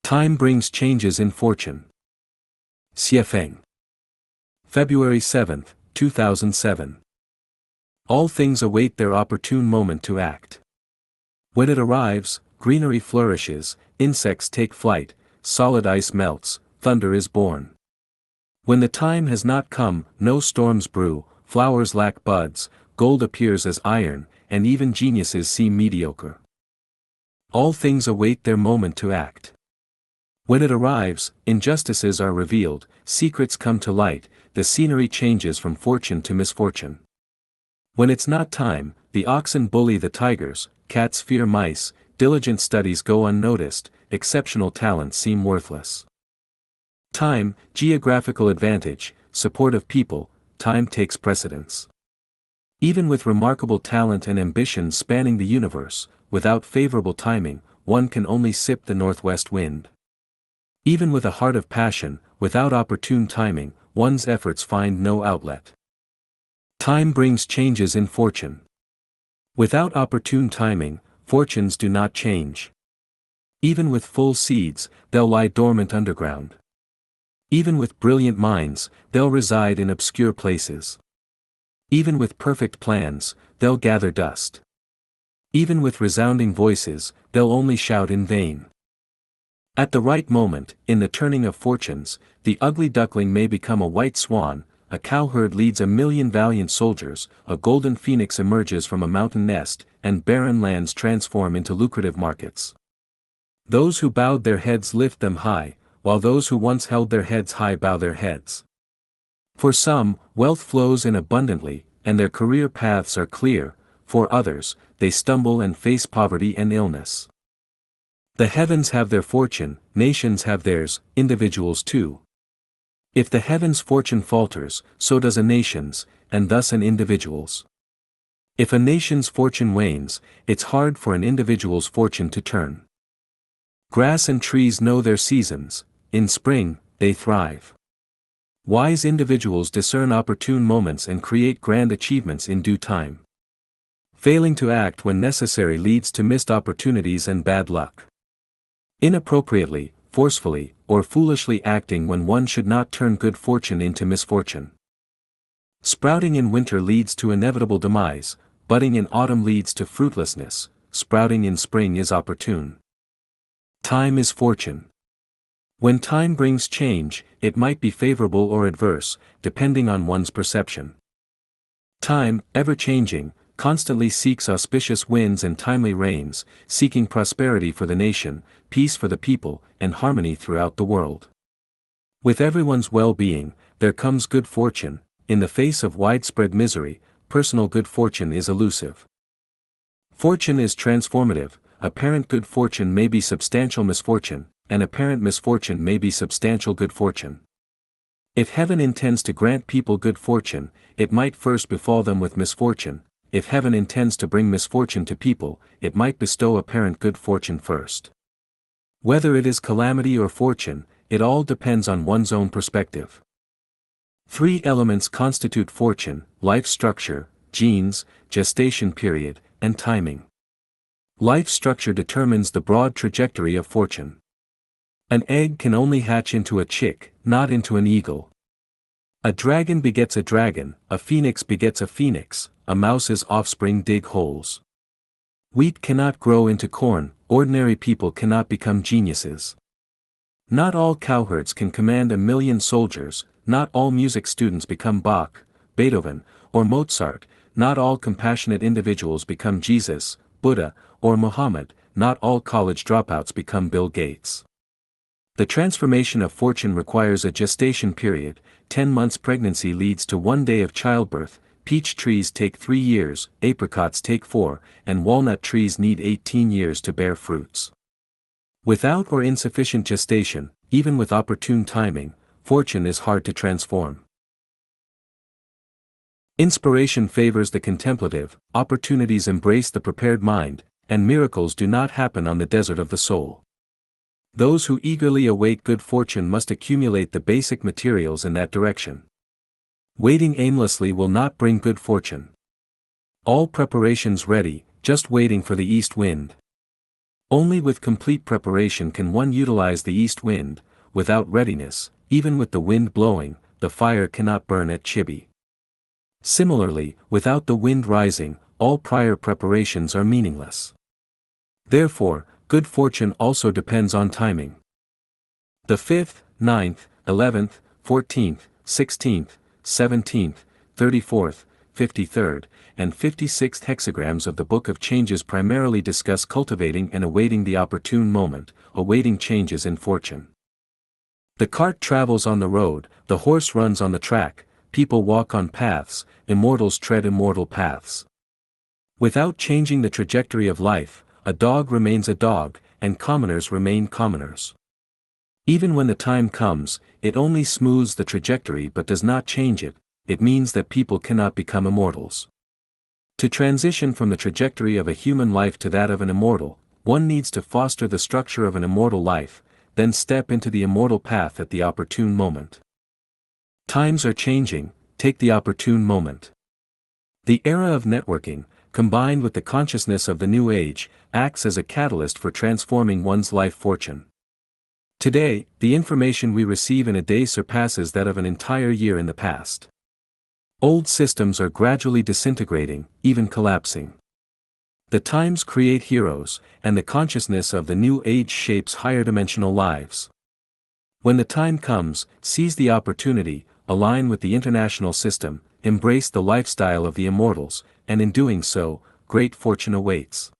Time brings changes in fortune. Xiefeng. February 7, 2007. All things await their opportune moment to act. When it arrives, greenery flourishes, insects take flight, solid ice melts, thunder is born. When the time has not come, no storms brew, flowers lack buds, gold appears as iron, and even geniuses seem mediocre. All things await their moment to act. When it arrives, injustices are revealed, secrets come to light, the scenery changes from fortune to misfortune. When it's not time, the oxen bully the tigers, cats fear mice, diligent studies go unnoticed, exceptional talents seem worthless. Time, geographical advantage, support of people, time takes precedence. Even with remarkable talent and ambition spanning the universe, without favorable timing, one can only sip the northwest wind. Even with a heart of passion, without opportune timing, one's efforts find no outlet. Time brings changes in fortune. Without opportune timing, fortunes do not change. Even with full seeds, they'll lie dormant underground. Even with brilliant minds, they'll reside in obscure places. Even with perfect plans, they'll gather dust. Even with resounding voices, they'll only shout in vain. At the right moment, in the turning of fortunes, the ugly duckling may become a white swan, a cowherd leads 1,000,000 valiant soldiers, a golden phoenix emerges from a mountain nest, and barren lands transform into lucrative markets. Those who bowed their heads lift them high, while those who once held their heads high bow their heads. For some, wealth flows in abundantly, and their career paths are clear, for others, they stumble and face poverty and illness. The heavens have their fortune, nations have theirs, individuals too. If the heavens' fortune falters, so does a nation's, and thus an individual's. If a nation's fortune wanes, it's hard for an individual's fortune to turn. Grass and trees know their seasons, in spring, they thrive. Wise individuals discern opportune moments and create grand achievements in due time. Failing to act when necessary leads to missed opportunities and bad luck. Inappropriately, forcefully, or foolishly acting when one should not turn good fortune into misfortune. Sprouting in winter leads to inevitable demise, budding in autumn leads to fruitlessness, sprouting in spring is opportune. Time is fortune. When time brings change, it might be favorable or adverse, depending on one's perception. Time, ever-changing, constantly seeks auspicious winds and timely rains, seeking prosperity for the nation, peace for the people, and harmony throughout the world. With everyone's well-being, there comes good fortune. In the face of widespread misery, personal good fortune is elusive. Fortune is transformative. Apparent good fortune may be substantial misfortune, and apparent misfortune may be substantial good fortune. If heaven intends to grant people good fortune, it might first befall them with misfortune. If heaven intends to bring misfortune to people, it might bestow apparent good fortune first. Whether it is calamity or fortune, it all depends on one's own perspective. 3 elements constitute fortune: life structure, genes, gestation period, and timing. Life structure determines the broad trajectory of fortune. An egg can only hatch into a chick, not into an eagle. A dragon begets a dragon, a phoenix begets a phoenix, a mouse's offspring dig holes. Wheat cannot grow into corn, ordinary people cannot become geniuses. Not all cowherds can command 1,000,000 soldiers, not all music students become Bach, Beethoven, or Mozart, not all compassionate individuals become Jesus, Buddha, or Muhammad, not all college dropouts become Bill Gates. The transformation of fortune requires a gestation period. 10 months pregnancy leads to 1 day of childbirth, peach trees take 3 years, apricots take 4, and walnut trees need 18 years to bear fruits. Without or insufficient gestation, even with opportune timing, fortune is hard to transform. Inspiration favors the contemplative, opportunities embrace the prepared mind, and miracles do not happen on the desert of the soul. Those who eagerly await good fortune must accumulate the basic materials in that direction. Waiting aimlessly will not bring good fortune. All preparations ready, just waiting for the east wind. Only with complete preparation can one utilize the east wind. Without readiness, even with the wind blowing, the fire cannot burn at Chibi. Similarly, without the wind rising, all prior preparations are meaningless. Therefore, good fortune also depends on timing. The 5th, 9th, 11th, 14th, 16th, 17th, 34th, 53rd, and 56th hexagrams of the Book of Changes primarily discuss cultivating and awaiting the opportune moment, awaiting changes in fortune. The cart travels on the road, the horse runs on the track, people walk on paths, immortals tread immortal paths. Without changing the trajectory of life, a dog remains a dog, and commoners remain commoners. Even when the time comes, it only smooths the trajectory but does not change it. It means that people cannot become immortals. To transition from the trajectory of a human life to that of an immortal, one needs to foster the structure of an immortal life, then step into the immortal path at the opportune moment. Times are changing, take the opportune moment. The era of networking, combined with the consciousness of the new age, acts as a catalyst for transforming one's life fortune. Today, the information we receive in a day surpasses that of an entire year in the past. Old systems are gradually disintegrating, even collapsing. The times create heroes, and the consciousness of the new age shapes higher dimensional lives. When the time comes, seize the opportunity, align with the international system, embrace the lifestyle of the immortals, and in doing so, great fortune awaits.